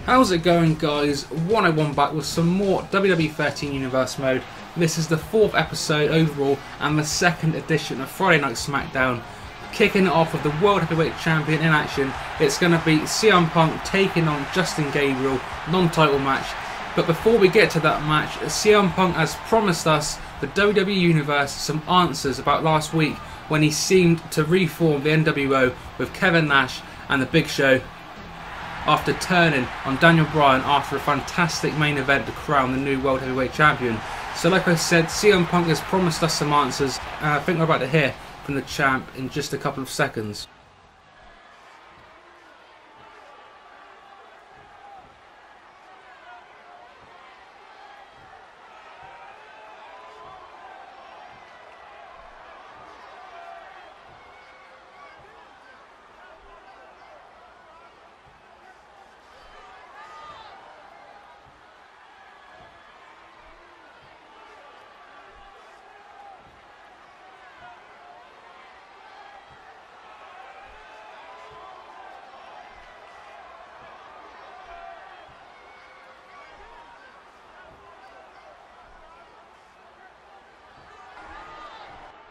How's it going, guys? 101 back with some more WWE 13 Universe mode. This is the 4th episode overall and the 2nd edition of Friday Night Smackdown. Kicking it off with the World Heavyweight Champion in action. It's going to be CM Punk taking on Justin Gabriel, non-title match. But before we get to that match, CM Punk has promised us, the WWE Universe, some answers about last week when he seemed to reform the NWO with Kevin Nash and the Big Show, after turning on Daniel Bryan after a fantastic main event to crown the new World Heavyweight Champion. So like I said, CM Punk has promised us some answers, and I think we're about to hear from the champ in just a couple of seconds.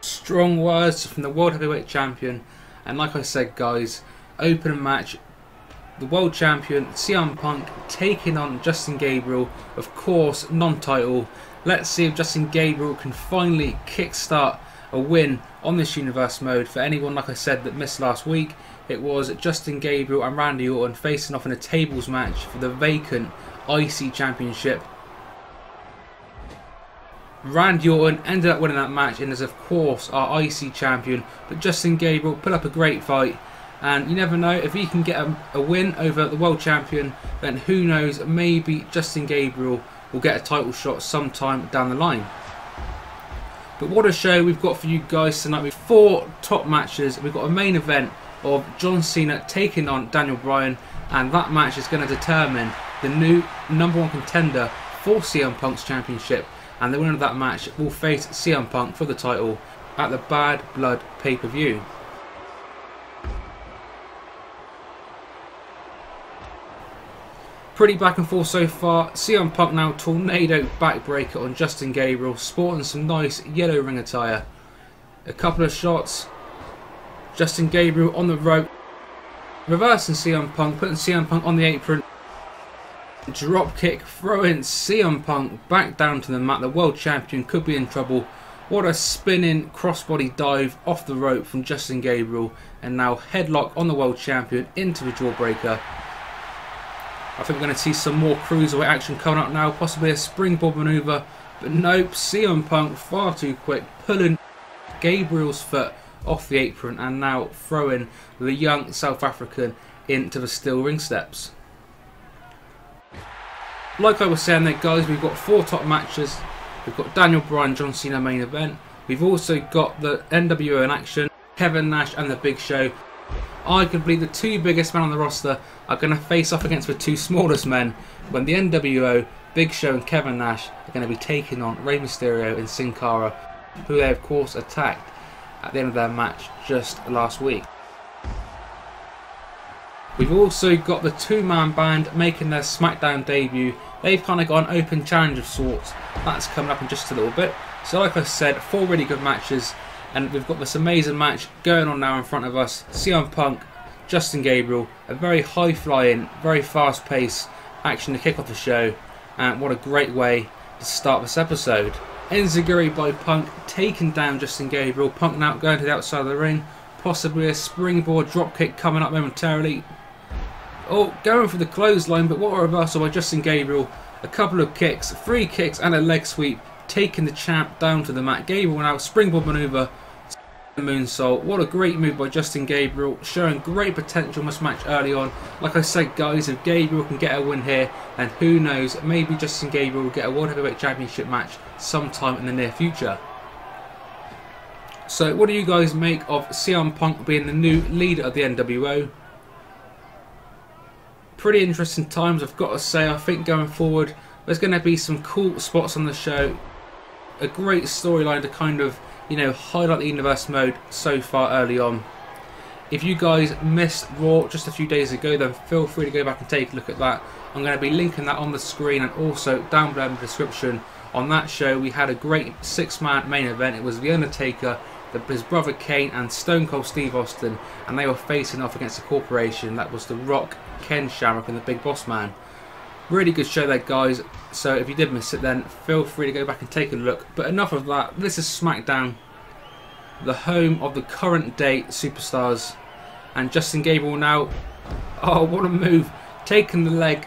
Strong words from the World Heavyweight Champion, and like I said, guys, open match, the World Champion CM Punk taking on Justin Gabriel, of course non-title. Let's see if Justin Gabriel can finally kickstart a win on this Universe mode. For anyone, like I said, that missed last week, it was Justin Gabriel and Randy Orton facing off in a tables match for the vacant IC Championship. Randy Orton ended up winning that match and is of course our IC champion, but Justin Gabriel put up a great fight, and you never know, if he can get a win over the world champion, then who knows, maybe Justin Gabriel will get a title shot sometime down the line. But what a show we've got for you guys tonight with 4 top matches. We've got a main event of John Cena taking on Daniel Bryan, and that match is going to determine the new #1 contender for CM Punk's championship. And the winner of that match will face CM Punk for the title at the Bad Blood pay-per-view. Pretty back and forth so far. CM Punk now tornado backbreaker on Justin Gabriel, sporting some nice yellow ring attire. A couple of shots. Justin Gabriel on the rope, reversing CM Punk, putting CM Punk on the apron. Drop kick, throwing CM Punk back down to the mat. The world champion could be in trouble. What a spinning crossbody dive off the rope from Justin Gabriel, and now headlock on the world champion into the jawbreaker. I think we're going to see some more cruiserweight action coming up now, possibly a springboard maneuver, but nope, CM Punk far too quick, pulling Gabriel's foot off the apron and now throwing the young South African into the steel ring steps. Like I was saying there, guys, we've got 4 top matches. We've got Daniel Bryan, John Cena main event. We've also got the NWO in action, Kevin Nash and the Big Show. Arguably the 2 biggest men on the roster are going to face off against the 2 smallest men, when the NWO, Big Show and Kevin Nash are going to be taking on Rey Mysterio and Cara, who they of course attacked at the end of their match just last week. We've also got the 2-man band making their Smackdown debut. They've kind of got an open challenge of sorts. That's coming up in just a little bit. So like I said, 4 really good matches, and we've got this amazing match going on now in front of us. CM Punk, Justin Gabriel, a very high-flying, very fast-paced action to kick off the show, and what a great way to start this episode. Enziguri by Punk, taking down Justin Gabriel. Punk now going to the outside of the ring, possibly a springboard dropkick coming up momentarily. Oh, going for the clothesline, but what a reversal by Justin Gabriel. A couple of kicks, 3 kicks and a leg sweep, taking the champ down to the mat. Gabriel now, springboard maneuver, moonsault. What a great move by Justin Gabriel, showing great potential in this match early on. Like I said, guys, if Gabriel can get a win here, then who knows, maybe Justin Gabriel will get a World Heavyweight Championship match sometime in the near future. So what do you guys make of CM Punk being the new leader of the NWO? Pretty interesting times, I've got to say. I think going forward there's going to be some cool spots on the show, a great storyline to kind of, you know, highlight the Universe mode so far early on. If you guys missed Raw just a few days ago, then feel free to go back and take a look at that. I'm going to be linking that on the screen and also down below in the description. On that show, we had a great 6-man main event. It was The Undertaker, his brother Kane, and Stone Cold Steve Austin, and they were facing off against the Corporation. That was The Rock, Ken Shamrock, and the Big Boss Man. Really good show there, guys. So if you did miss it, then feel free to go back and take a look. But enough of that. This is Smackdown, the home of the current day superstars. And Justin Gabriel now, oh, what a move, taking the leg,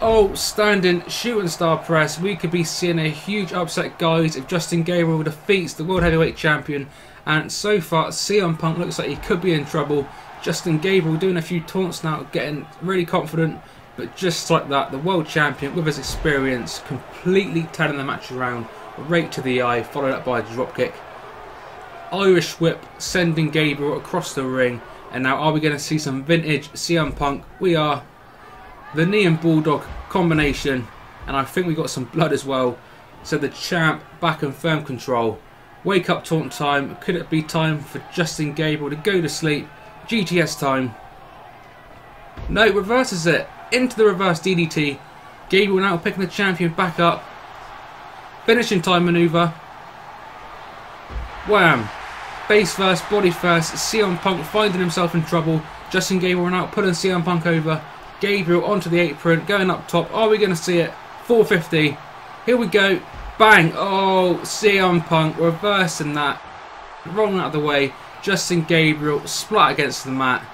oh, standing shooting star press. We could be seeing a huge upset, guys, if Justin Gabriel defeats the World Heavyweight Champion. And so far, CM Punk looks like he could be in trouble. Justin Gabriel doing a few taunts now, getting really confident. But just like that, the World Champion, with his experience, completely turning the match around, right to the eye, followed up by a dropkick. Irish whip, sending Gabriel across the ring. And now are we going to see some vintage CM Punk? We are. The knee and bulldog combination. And I think we got some blood as well. So the champ back in firm control. Wake up taunt time. Could it be time for Justin Gabriel to go to sleep? GTS time. No, reverses it. Into the reverse DDT. Gabriel now picking the champion back up. Finishing time maneuver. Wham. Face first, body first, CM Punk finding himself in trouble. Justin Gabriel now pulling CM Punk over. Gabriel onto the apron, going up top. Are we going to see it? 450. Here we go. Bang. Oh, CM Punk reversing that. Rolling out of the way. Justin Gabriel splat against the mat.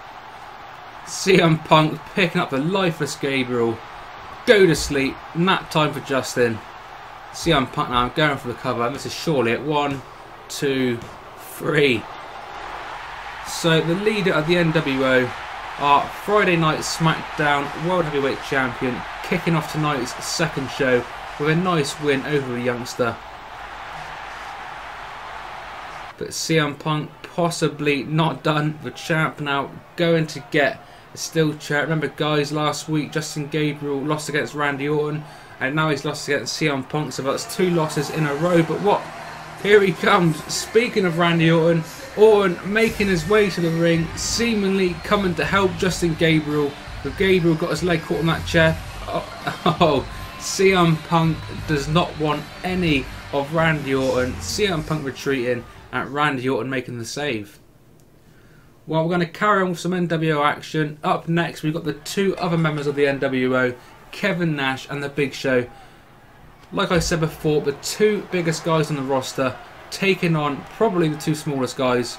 CM Punk picking up the lifeless Gabriel. Go to sleep. Nap time for Justin. CM Punk now going for the cover. And this is surely at 1, 2, 3. So the leader of the NWO, our Friday Night Smackdown World Heavyweight Champion, kicking off tonight's second show with a nice win over a youngster. But CM Punk possibly not done. The champ now going to get a steel chair. Remember, guys, last week Justin Gabriel lost against Randy Orton, and now he's lost against CM Punk. So that's 2 losses in a row. But what? Here he comes. Speaking of Randy Orton, Orton making his way to the ring, seemingly coming to help Justin Gabriel. But Gabriel got his leg caught on that chair. Oh, CM Punk does not want any of Randy Orton. CM Punk retreating, and Randy Orton making the save. Well, we're going to carry on with some NWO action. Up next, we've got the 2 other members of the NWO, Kevin Nash and The Big Show. Like I said before, the 2 biggest guys on the roster taking on probably the 2 smallest guys.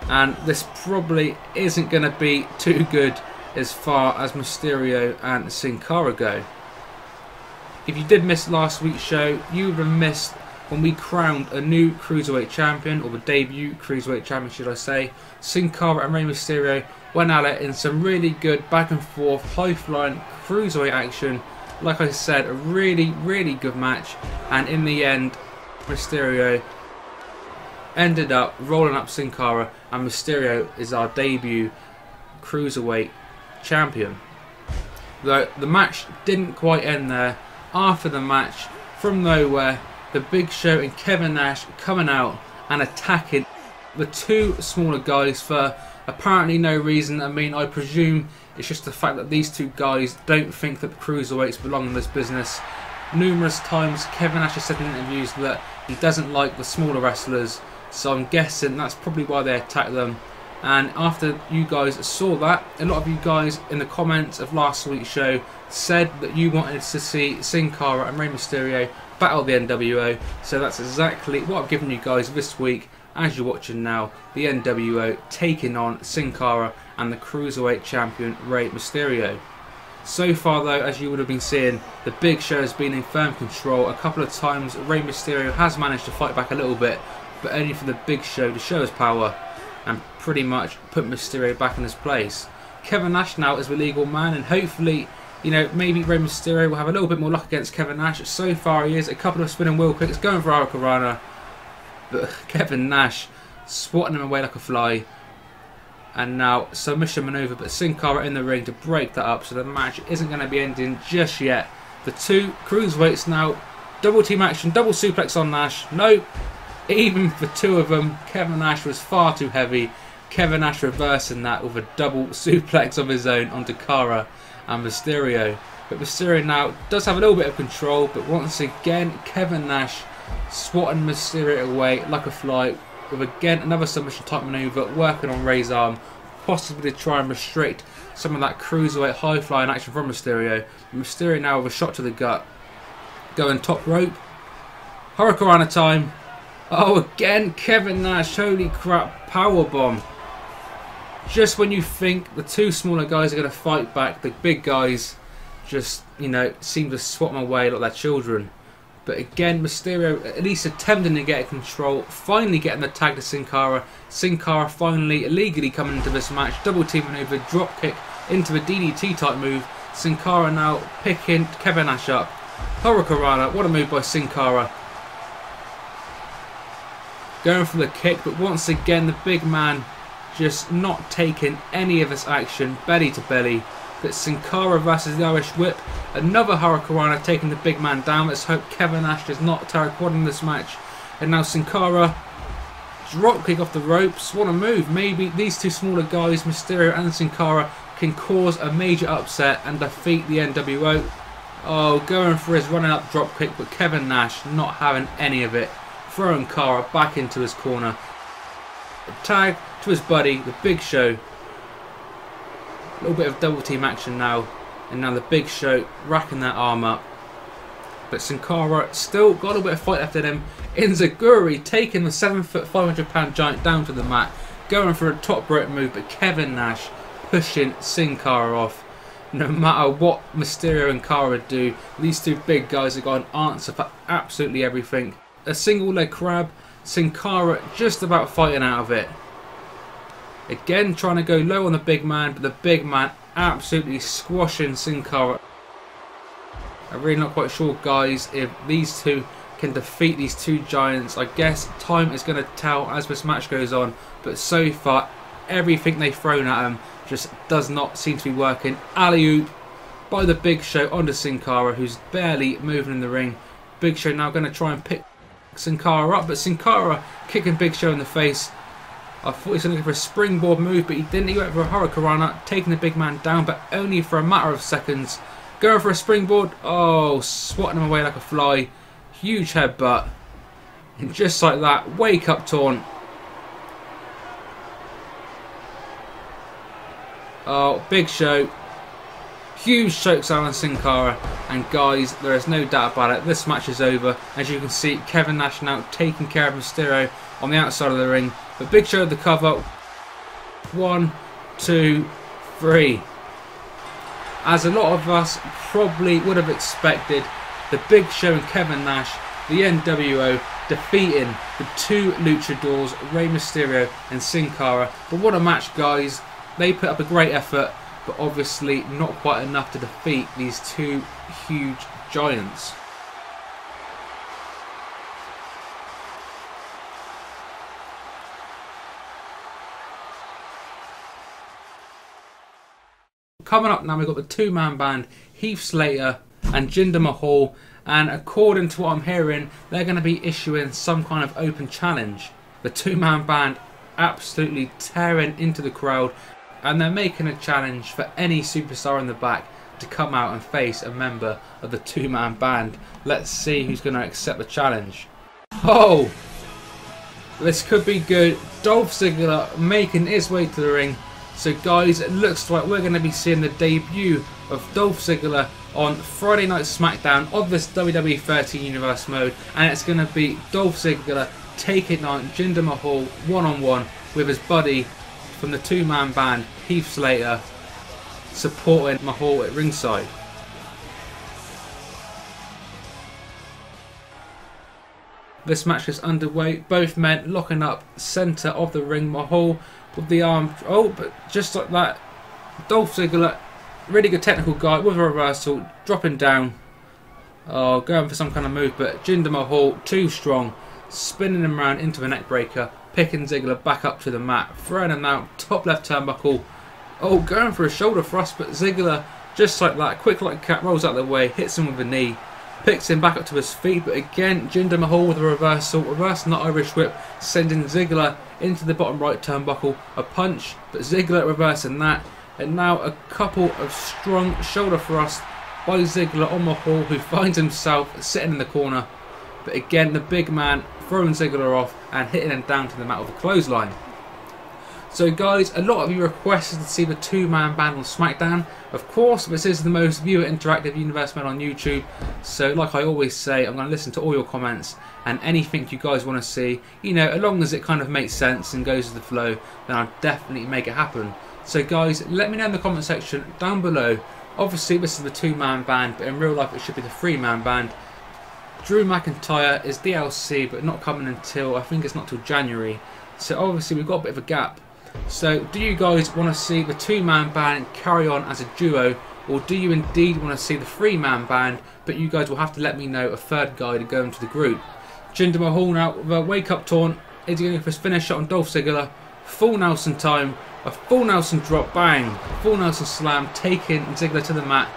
And this probably isn't going to be too good as far as Mysterio and Sin Cara go. If you did miss last week's show, you would have missed when we crowned a new Cruiserweight Champion, or the debut Cruiserweight Champion should I say. Sin Cara and Rey Mysterio went at it in some really good back and forth, high-flying Cruiserweight action. Like I said, a really, really good match, and in the end, Mysterio ended up rolling up Sin Cara, and Mysterio is our debut Cruiserweight Champion. Though the match didn't quite end there. After the match, from nowhere, The Big Show and Kevin Nash coming out and attacking the 2 smaller guys for apparently no reason. I mean, I presume it's just the fact that these 2 guys don't think that the cruiserweights belong in this business. Numerous times Kevin Nash has said in interviews that he doesn't like the smaller wrestlers, so I'm guessing that's probably why they attacked them. And after you guys saw that, a lot of you guys in the comments of last week's show said that you wanted to see Sin Cara and Rey Mysterio battle the NWO, so that's exactly what I've given you guys this week. As you're watching now, the NWO taking on Sin Cara and the Cruiserweight Champion Rey Mysterio. So far though, as you would have been seeing, the Big Show has been in firm control. A couple of times Rey Mysterio has managed to fight back a little bit, but only for the Big Show to show his power and pretty much put Mysterio back in his place. Kevin Nash now is the legal man, and hopefully, you know, maybe Rey Mysterio will have a little bit more luck against Kevin Nash. So far he is. A couple of spinning wheel kicks going for Hurricanrana, but Kevin Nash swatting him away like a fly. And now submission maneuver, but Sin Cara in the ring to break that up, so the match isn't going to be ending just yet. The 2 cruiserweights now, double team action, double suplex on Nash. No, even for 2 of them, Kevin Nash was far too heavy, Kevin Nash reversing that with a double suplex of his own onto Cara and Mysterio. But Mysterio now does have a little bit of control, but once again Kevin Nash swatting Mysterio away like a fly with again another submission type maneuver, working on Ray's arm, possibly to try and restrict some of that cruiserweight high flying action from Mysterio. Mysterio now with a shot to the gut, going top rope, Hurricanrana time. Oh, again Kevin Nash, holy crap, powerbomb. Just when you think the two smaller guys are going to fight back, the big guys just, you know, seem to swat them away like they're children. But again, Mysterio at least attempting to get control, finally getting the tag to Sin Cara. Sin Cara finally illegally coming into this match, double team maneuver, drop kick into a DDT type move. Sin Cara now picking Kevin Nash up. Hurricanrana, what a move by Sin Cara. Going for the kick, but once again the big man just not taking any of this action, belly to belly. But Sin Cara versus the Irish Whip, another Hurricanrana taking the big man down. Let's hope Kevin Nash does not tear a quad in this match. And now Sin Cara, drop kick off the ropes, what a move. Maybe these two smaller guys, Mysterio and Sin Cara, can cause a major upset and defeat the NWO. Oh, going for his running up drop kick, but Kevin Nash not having any of it. Throwing Cara back into his corner. Tag to his buddy, the Big Show. A little bit of double team action now. And now the Big Show racking that arm up. But Sin Cara still got a little bit of fight left in him. Enziguri taking the 7-foot 500-pound giant down to the mat. Going for a top rope move, but Kevin Nash pushing Sin Cara off. No matter what Mysterio and Cara do, these two big guys have got an answer for absolutely everything. A single leg crab, Sin Cara just about fighting out of it. Again trying to go low on the big man, but the big man absolutely squashing Sin Cara. I'm really not quite sure, guys, if these two can defeat these two giants. I guess time is going to tell as this match goes on, but so far everything they've thrown at him just does not seem to be working. Alley-oop by the Big Show onto Sin Cara, who's barely moving in the ring. Big Show now going to try and pick Sin Cara up, but Sin Cara kicking Big Show in the face. I thought he was going to go for a springboard move, but he didn't. He went for a Hurricanrana, taking the big man down, but only for a matter of seconds. Going for a springboard. Oh, swatting him away like a fly. Huge headbutt. And just like that, wake up taunt. Oh, Big Show. Huge chokeslam on Sin Cara. And guys, there is no doubt about it. This match is over. As you can see, Kevin Nash now taking care of Mysterio on the outside of the ring. But Big Show the cover. 1, 2, 3. As a lot of us probably would have expected, the Big Show and Kevin Nash, the NWO, defeating the two luchadors, Rey Mysterio and Sin Cara. But what a match, guys. They put up a great effort, but obviously not quite enough to defeat these two huge giants. Coming up now, we've got the two-man band, Heath Slater and Jinder Mahal, and according to what I'm hearing, they're going to be issuing some kind of open challenge. The two-man band absolutely tearing into the crowd, and they're making a challenge for any superstar in the back to come out and face a member of the two-man band. Let's see who's going to accept the challenge. Oh! This could be good. Dolph Ziggler making his way to the ring. So guys, it looks like we're going to be seeing the debut of Dolph Ziggler on Friday Night Smackdown of this WWE 13 Universe mode. And it's going to be Dolph Ziggler taking on Jinder Mahal one-on-one with his buddy from the two-man band, Heath Slater, supporting Mahal at ringside. This match is underway. Both men locking up centre of the ring. Mahal with the arm. Oh, but just like that, Dolph Ziggler, really good technical guy with a reversal, dropping down. Oh, going for some kind of move, but Jinder Mahal too strong, spinning him around into a neck breaker, picking Ziggler back up to the mat, throwing him out, top left turnbuckle. Oh, going for a shoulder thrust, but Ziggler, just like that, quick like a cat, rolls out of the way, hits him with a knee. picks him back up to his feet, but again Jinder Mahal with a reversal, reversing the Irish whip, sending Ziggler into the bottom right turnbuckle, a punch, but Ziggler reversing that, and now a couple of strong shoulder thrusts by Ziggler on Mahal, who finds himself sitting in the corner, but again the big man throwing Ziggler off and hitting him down to the mat with a clothesline. So guys, a lot of you requested to see the two-man band on Smackdown. Of course, this is the most viewer interactive universe made on YouTube. So like I always say, I'm going to listen to all your comments and anything you guys want to see. You know, as long as it kind of makes sense and goes with the flow, then I'll definitely make it happen. So guys, let me know in the comment section down below. Obviously this is the two-man band, but in real life it should be the three-man band. Drew McIntyre is DLC, but not coming until, I think it's not till January. So obviously we've got a bit of a gap. So do you guys want to see the two-man band carry on as a duo, or do you indeed want to see the three-man band, but you guys will have to let me know a third guy to go into the group? Jinder Mahal now with a wake-up taunt. Is he going for his finish shot on Dolph Ziggler? Full Nelson time. A full Nelson drop, bang. Full Nelson slam, taking Ziggler to the mat.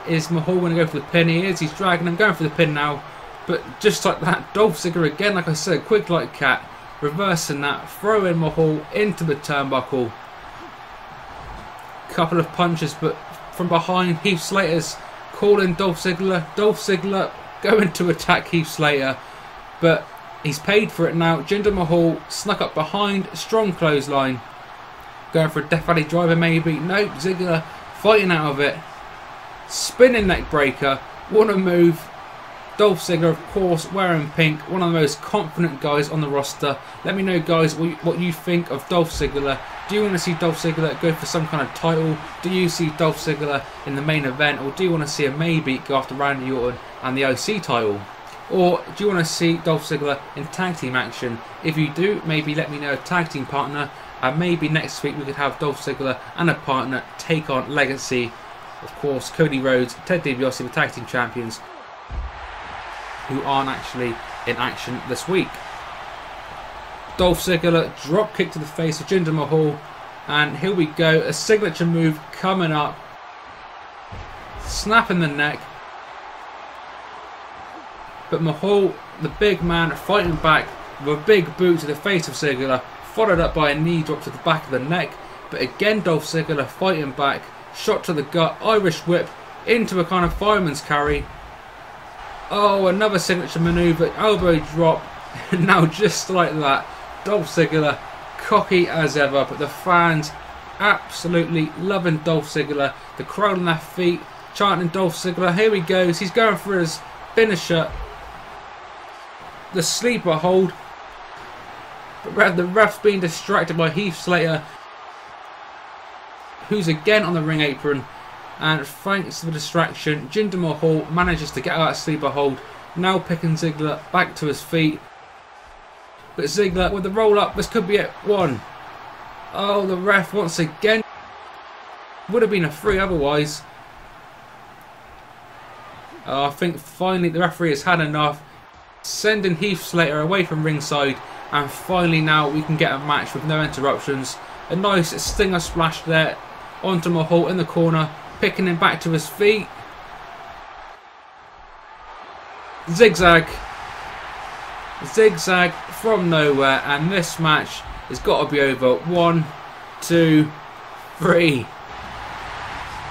Is Mahal going to go for the pin? He is. He's dragging him, going for the pin now. But just like that, Dolph Ziggler again, like I said, quick like cat. Reversing that, throwing Mahal into the turnbuckle. Couple of punches, but from behind, Heath Slater's calling Dolph Ziggler. Dolph Ziggler going to attack Heath Slater, but he's paid for it now. Jinder Mahal snuck up behind, strong clothesline. Going for a Death Valley driver maybe. Nope, Ziggler fighting out of it. Spinning neck breaker. What a move. Dolph Ziggler, of course, wearing pink, one of the most confident guys on the roster. Let me know, guys, what you think of Dolph Ziggler. Do you want to see Dolph Ziggler go for some kind of title? Do you see Dolph Ziggler in the main event? Or do you want to see him maybe go after Randy Orton and the IC title? Or do you want to see Dolph Ziggler in tag team action? If you do, maybe let me know a tag team partner. And maybe next week we could have Dolph Ziggler and a partner take on Legacy. Of course, Cody Rhodes, Ted DiBiase, the tag team champions, who aren't actually in action this week. Dolph Ziggler drop kick to the face of Jinder Mahal, and here we go, a signature move coming up, snapping the neck, but Mahal, the big man, fighting back with a big boot to the face of Ziggler, followed up by a knee drop to the back of the neck, but again Dolph Ziggler fighting back, shot to the gut, Irish whip into a kind of fireman's carry. Oh, another signature maneuver, elbow drop, and now just like that, Dolph Ziggler, cocky as ever, but the fans absolutely loving Dolph Ziggler, the crowd on their feet, chanting Dolph Ziggler, here he goes, he's going for his finisher, the sleeper hold, but the ref's being distracted by Heath Slater, who's again on the ring apron. And thanks to the distraction, Jinder Mahal manages to get out of sleeper hold. Now picking Ziggler back to his feet. But Ziggler with the roll up, this could be it. One. Oh, the ref once again. Would have been a 3 otherwise. I think finally the referee has had enough. Sending Heath Slater away from ringside. And finally now we can get a match with no interruptions. A nice stinger splash there onto Mahal in the corner. Picking him back to his feet. Zigzag. Zigzag from nowhere. And this match has got to be over. 1, 2, 3.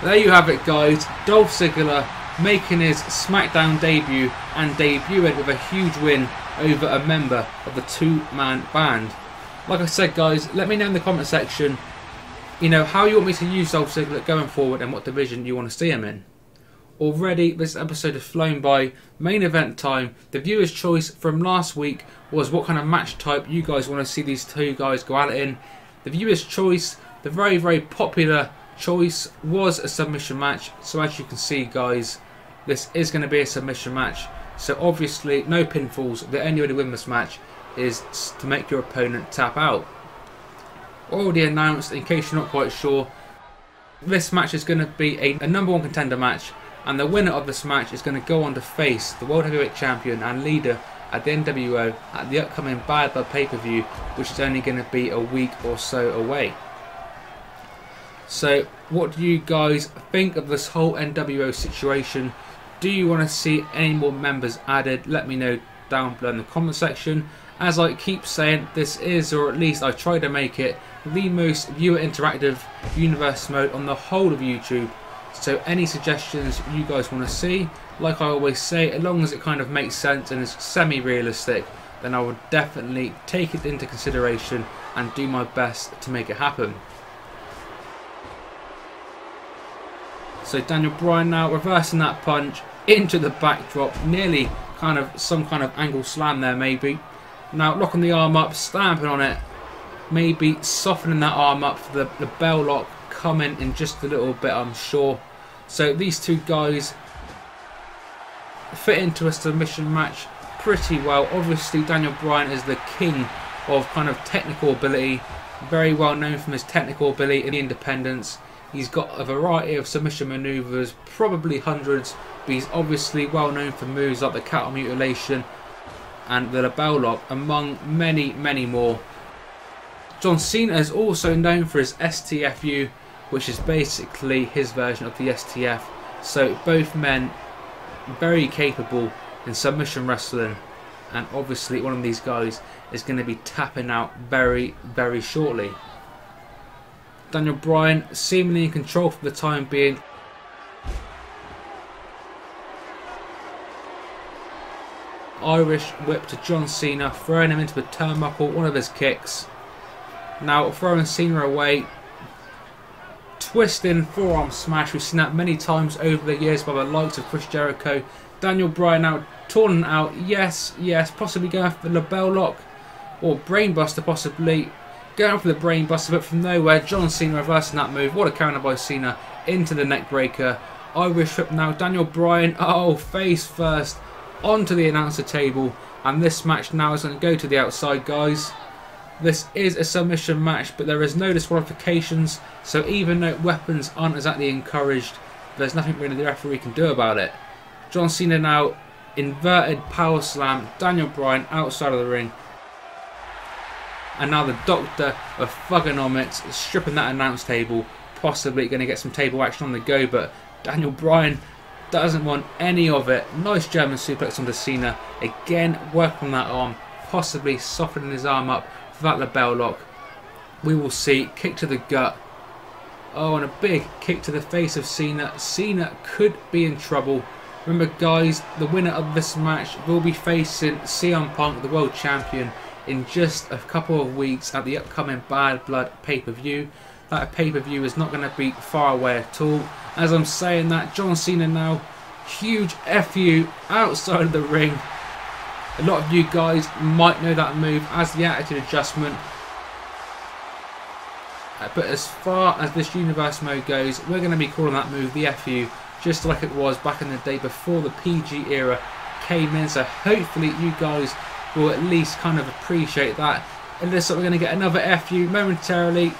There you have it, guys. Dolph Ziggler making his Smackdown debut and debuted with a huge win over a member of the two-man band. Like I said, guys, let me know in the comment section, you know, how you want me to use Dolph Ziggler going forward and what division you want to see him in. Already, this episode has flown by. Main event time. The viewer's choice from last week was what kind of match type you guys want to see these two guys go at it in. The viewer's choice, the very, very popular choice, was a submission match. So as you can see, guys, this is going to be a submission match. So obviously, no pinfalls. The only way to win this match is to make your opponent tap out. Already announced, in case you're not quite sure, this match is going to be a #1 contender match, and the winner of this match is going to go on to face the World Heavyweight Champion and leader at the NWO at the upcoming Bad Blood pay-per-view, which is only going to be a week or so away. So what do you guys think of this whole NWO situation? Do you want to see any more members added? Let me know down below in the comment section. As I keep saying, this is, or at least I try to make it, the most viewer interactive universe mode on the whole of YouTube. So any suggestions you guys want to see, like I always say, as long as it kind of makes sense and is semi-realistic, then I would definitely take it into consideration and do my best to make it happen. So Daniel Bryan now reversing that punch into the backdrop, nearly kind of some kind of angle slam there maybe. Now locking the arm up, stamping on it, maybe softening that arm up for the bell lock coming in just a little bit, I'm sure. So these two guys fit into a submission match pretty well. Obviously Daniel Bryan is the king of kind of technical ability, very well known from his technical ability in the independents. He's got a variety of submission maneuvers, probably hundreds, but he's obviously well known for moves like the cattle mutilation and the bell lock, among many, many more. John Cena is also known for his STFU, which is basically his version of the STF. So both men very capable in submission wrestling, and obviously one of these guys is going to be tapping out very, very shortly. Daniel Bryan seemingly in control for the time being. Irish whip to John Cena, throwing him into the turnbuckle, one of his kicks. Now throwing Cena away, twisting forearm smash. We've seen that many times over the years by the likes of Chris Jericho. Daniel Bryan now torn out, yes, possibly going for the bell lock or brainbuster, possibly going for the brainbuster, but from nowhere John Cena reversing that move. What a counter by Cena into the neck breaker. Irish whip now, Daniel Bryan, oh, face first onto the announcer table, and this match now is going to go to the outside, guys. This is a submission match, but there is no disqualifications, so even though weapons aren't exactly encouraged, there's nothing really the referee can do about it. John Cena now, inverted power slam, Daniel Bryan outside of the ring. And now the Doctor of Thugonomics stripping that announce table, possibly going to get some table action on the go, but Daniel Bryan doesn't want any of it. Nice German suplex onto Cena, again working on that arm, possibly softening his arm up for that label lock. We will see. Kick to the gut. Oh, and a big kick to the face of Cena. Cena could be in trouble. Remember, guys, the winner of this match will be facing CM Punk, the world champion, in just a couple of weeks at the upcoming Bad Blood pay-per-view. That pay-per-view is not going to be far away at all. As I'm saying that, John Cena now, huge FU outside of the ring. A lot of you guys might know that move as the Attitude Adjustment. But as far as this universe mode goes, we're going to be calling that move the FU, just like it was back in the day before the PG era came in. So hopefully you guys will at least kind of appreciate that. And this, we're going to get another FU momentarily.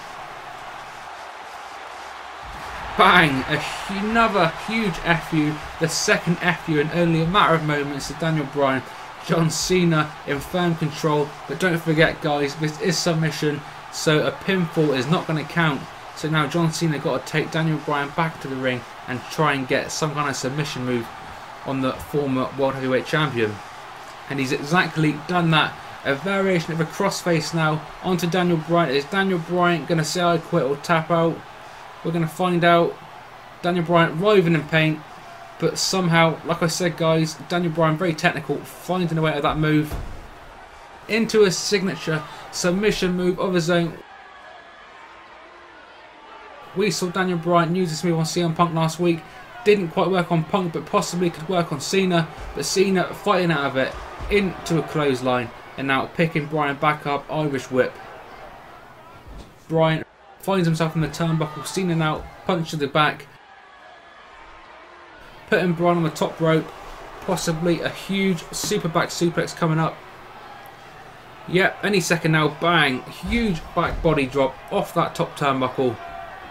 Bang! Another huge FU, the second FU in only a matter of moments to Daniel Bryan. John Cena in firm control, but don't forget, guys, this is submission, so a pinfall is not going to count. So now John Cena got to take Daniel Bryan back to the ring and try and get some kind of submission move on the former World Heavyweight Champion. And he's exactly done that. A variation of a crossface now onto Daniel Bryan. Is Daniel Bryan going to say I quit or tap out? We're going to find out. Daniel Bryan writhing in pain, but somehow, like I said, guys, Daniel Bryan very technical, finding a way out of that move into a signature submission move of his own. We saw Daniel Bryan use this move on CM Punk last week. Didn't quite work on Punk, but possibly could work on Cena. But Cena fighting out of it into a clothesline, and now picking Bryan back up. Irish whip. Bryan finds himself in the turnbuckle. Cena now punch to the back, putting Bryan on the top rope. Possibly a huge super back suplex coming up. Yep, any second now. Bang! Huge back body drop off that top turnbuckle.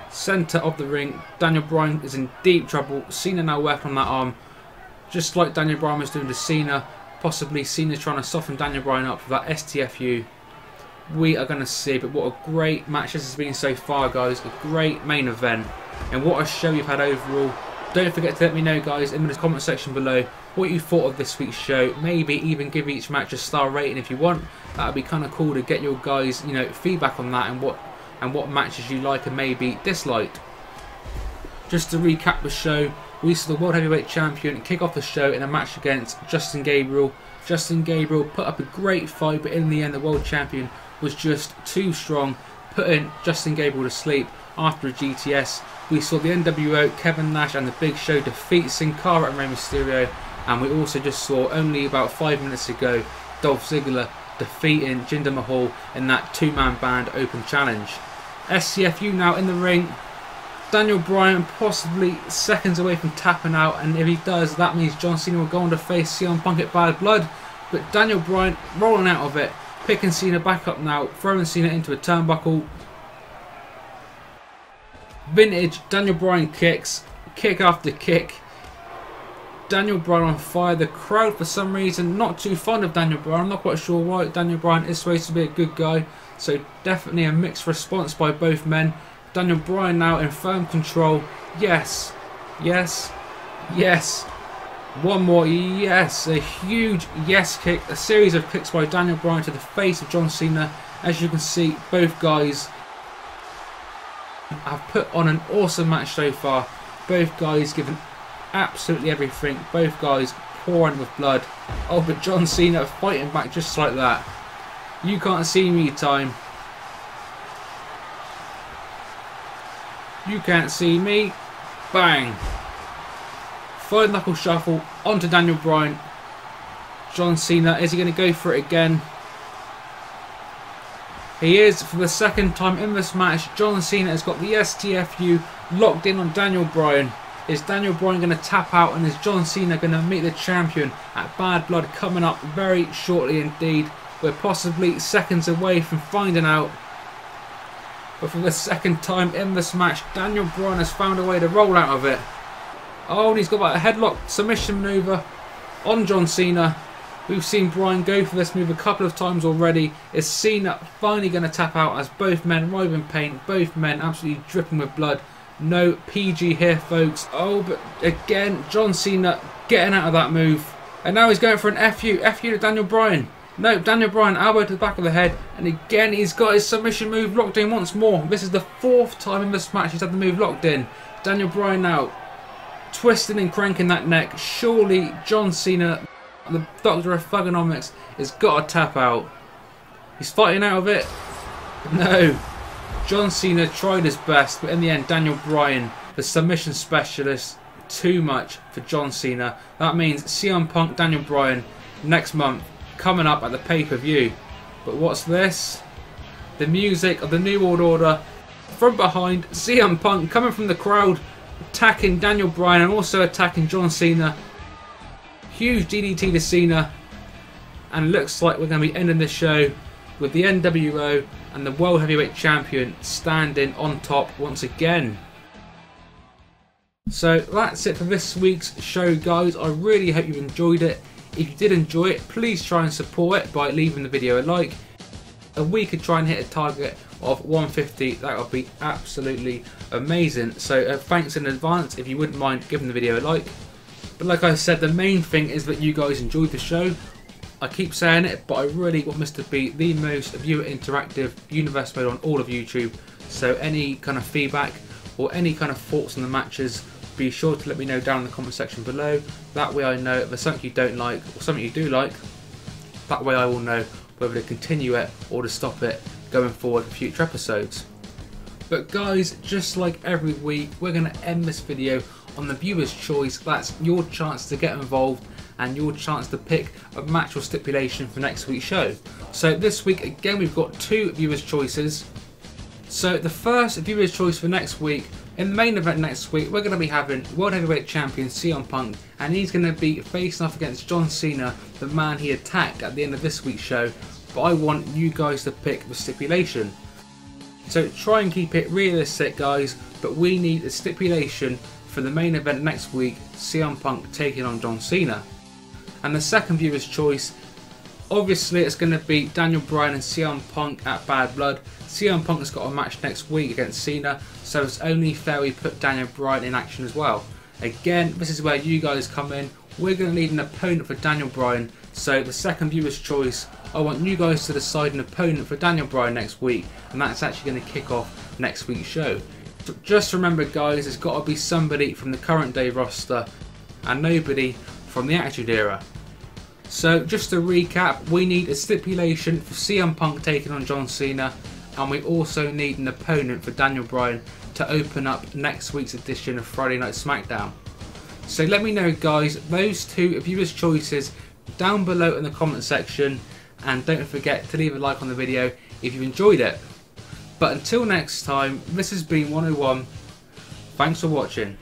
Centre of the ring. Daniel Bryan is in deep trouble. Cena now working on that arm, just like Daniel Bryan was doing to Cena. Possibly Cena trying to soften Daniel Bryan up for that STFU. We are going to see, but what a great match this has been so far, guys. A great main event, and what a show you've had overall. Don't forget to let me know, guys, in the comment section below what you thought of this week's show. Maybe even give each match a star rating if you want. That would be kind of cool to get your guys, you know, feedback on that and what matches you like and maybe disliked. Just to recap the show, we saw the World Heavyweight Champion kick off the show in a match against Justin Gabriel. Justin Gabriel put up a great fight, but in the end the World Champion was just too strong, putting Justin Gabriel to sleep after a GTS. We saw the NWO, Kevin Nash and the Big Show defeat Sin Cara and Rey Mysterio. And we also just saw, only about 5 minutes ago, Dolph Ziggler defeating Jinder Mahal in that two-man band open challenge. SCFU now in the ring. Daniel Bryan possibly seconds away from tapping out, and if he does, that means John Cena will go on to face CM Punk at Bad Blood. But Daniel Bryan rolling out of it, picking Cena back up now, throwing Cena into a turnbuckle. Vintage Daniel Bryan kicks, kick after kick. Daniel Bryan on fire. The crowd, for some reason, not too fond of Daniel Bryan. I'm not quite sure why. Daniel Bryan is supposed to be a good guy, so definitely a mixed response by both men. Daniel Bryan now in firm control. Yes, yes, yes. One more, yes. A huge yes kick. A series of kicks by Daniel Bryan to the face of John Cena. As you can see, both guys have put on an awesome match so far. Both guys given absolutely everything. Both guys pouring with blood. Oh, but John Cena fighting back just like that. You can't see me time. You can't see me. Bang. Third knuckle shuffle onto Daniel Bryan. John Cena, is he going to go for it again? He is, for the second time in this match. John Cena has got the STFU locked in on Daniel Bryan. Is Daniel Bryan going to tap out, and is John Cena going to meet the champion at Bad Blood coming up very shortly indeed? We're possibly seconds away from finding out. But for the second time in this match, Daniel Bryan has found a way to roll out of it. Oh, and he's got that headlock submission maneuver on John Cena. We've seen Bryan go for this move a couple of times already. Is Cena finally going to tap out, as both men writhe in pain, both men absolutely dripping with blood? No PG here, folks. Oh, but again, John Cena getting out of that move. And now he's going for an FU. FU to Daniel Bryan. No, Daniel Bryan, elbow to the back of the head. And again, he's got his submission move locked in once more. This is the fourth time in this match he's had the move locked in. Daniel Bryan now twisting and cranking that neck. Surely John Cena, the Doctor of Thugonomics, has got to tap out. He's fighting out of it. No. John Cena tried his best, but in the end, Daniel Bryan, the submission specialist, too much for John Cena. That means CM Punk, Daniel Bryan, next month, coming up at the pay-per-view. But what's this? The music of the New World Order. From behind, CM Punk coming from the crowd, attacking Daniel Bryan and also attacking John Cena. Huge DDT to Cena. And looks like we're going to be ending this show with the NWO and the World Heavyweight Champion standing on top once again. So that's it for this week's show, guys. I really hope you enjoyed it. If you did enjoy it, please try and support it by leaving the video a like. And we could try and hit a target of 150. That would be absolutely amazing. So thanks in advance if you wouldn't mind giving the video a like. But like I said, the main thing is that you guys enjoyed the show. I keep saying it, but I really want this to be the most viewer interactive universe mode on all of YouTube. So any kind of feedback or any kind of thoughts on the matches, be sure to let me know down in the comment section below. That way I know if there's something you don't like or something you do like. That way I will know whether to continue it or to stop it going forward for future episodes. But guys, just like every week, we're going to end this video on the viewer's choice. That's your chance to get involved and your chance to pick a match or stipulation for next week's show. So this week again we've got two viewers' choices. So the first viewer's choice for next week, in the main event next week, we're going to be having World Heavyweight Champion CM Punk, and he's going to be facing off against John Cena, the man he attacked at the end of this week's show. But I want you guys to pick the stipulation. So try and keep it realistic, guys, but we need a stipulation for the main event next week, CM Punk taking on John Cena. And the second viewer's choice, obviously it's going to be Daniel Bryan and CM Punk at Bad Blood. CM Punk's got a match next week against Cena, so it's only fair we put Daniel Bryan in action as well. Again, this is where you guys come in. We're going to need an opponent for Daniel Bryan. So the second viewer's choice, I want you guys to decide an opponent for Daniel Bryan next week, and that's actually going to kick off next week's show. So just remember guys, it's got to be somebody from the current day roster and nobody from the Attitude Era. So just to recap, we need a stipulation for CM Punk taking on John Cena, and we also need an opponent for Daniel Bryan to open up next week's edition of Friday Night Smackdown. So let me know guys, those two viewers' choices down below in the comment section, and don't forget to leave a like on the video if you enjoyed it. But until next time, this has been 101, thanks for watching.